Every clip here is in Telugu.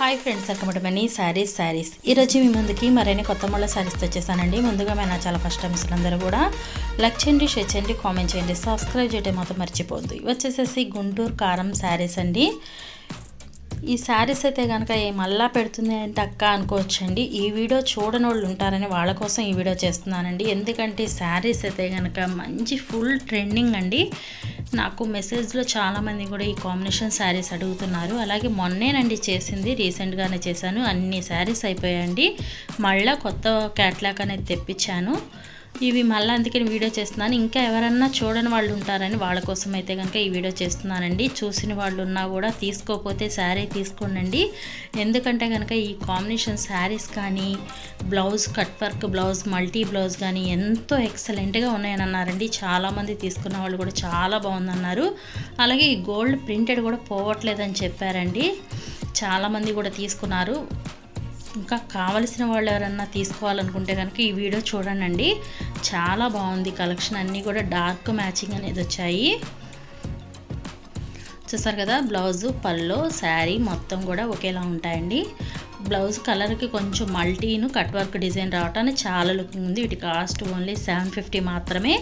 Hi friends, welcome to money saris ఈరోజు మీ ముందుకి మరిన్ని కొత్త మళ్ళీ శారీస్ వచ్చేసానండి. ముందుగా మన చాలా ఫస్ట్ టైమ్స్ అందరూ కూడా లైక్ చేయండి, షేర్ చేయండి, కామెంట్ చేయండి, సబ్స్క్రైబ్ చేయడం మాత్రం మర్చిపోద్దు. వచ్చేసేసి గుంటూరు కారం శారీస్ అండి. ఈ శారీస్ అయితే కనుక మళ్ళా పెడుతుంది అంటే అక్క అనుకోవచ్చండి. ఈ వీడియో చూడని వాళ్ళు ఉంటారని వాళ్ళ కోసం ఈ వీడియో చేస్తున్నానండి. ఎందుకంటే శారీస్ అయితే కనుక మంచి ఫుల్ ట్రెండింగ్ అండి. నాకు మెసేజ్లో చాలామంది కూడా ఈ కాంబినేషన్ శారీస్ అడుగుతున్నారు. అలాగే మొన్నేనండి చేసింది, రీసెంట్గానే చేశాను. అన్ని శారీస్ అయిపోయాయండి. మళ్ళీ కొత్త క్యాట్లాగ్ అనేది తెప్పించాను. ఇవి మళ్ళీ అందుకని వీడియో చేస్తున్నాను. ఇంకా ఎవరన్నా చూడని వాళ్ళు ఉంటారని వాళ్ళ కోసం అయితే కనుక ఈ వీడియో చేస్తున్నానండి. చూసిన వాళ్ళు ఉన్నా కూడా తీసుకోకపోతే శారీ తీసుకోండి. ఎందుకంటే కనుక ఈ కాంబినేషన్ శారీస్ కానీ blouse cut work blouse multi blouse కానీ ఎంతో ఎక్సలెంట్గా ఉన్నాయని అన్నారండి. చాలామంది తీసుకున్న వాళ్ళు కూడా చాలా బాగుందన్నారు. అలాగే ఈ గోల్డ్ ప్రింటెడ్ కూడా పోవట్లేదని చెప్పారండి. చాలామంది కూడా తీసుకున్నారు. ఇంకా కావలసిన వాళ్ళు ఎవరన్నా తీసుకోవాలనుకుంటే కనుక ఈ వీడియో చూడండి. చాలా బాగుంది కలెక్షన్. అన్నీ కూడా డార్క్ మ్యాచింగ్ అనేది వచ్చాయి. చూసారు కదా, బ్లౌజు పళ్ళు శారీ మొత్తం కూడా ఒకేలా ఉంటాయండి. బ్లౌజ్ కలర్కి కొంచెం మల్టీను కట్ వర్క్ డిజైన్ రావటానికి చాలా లుకింగ్ ఉంది. వీటి కాస్ట్ ఓన్లీ 750 మాత్రమే.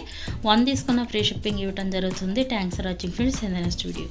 1 తీసుకున్న ఫ్రీ షిప్పింగ్ ఇవ్వడం జరుగుతుంది. Thanks for watching friends. In the next video.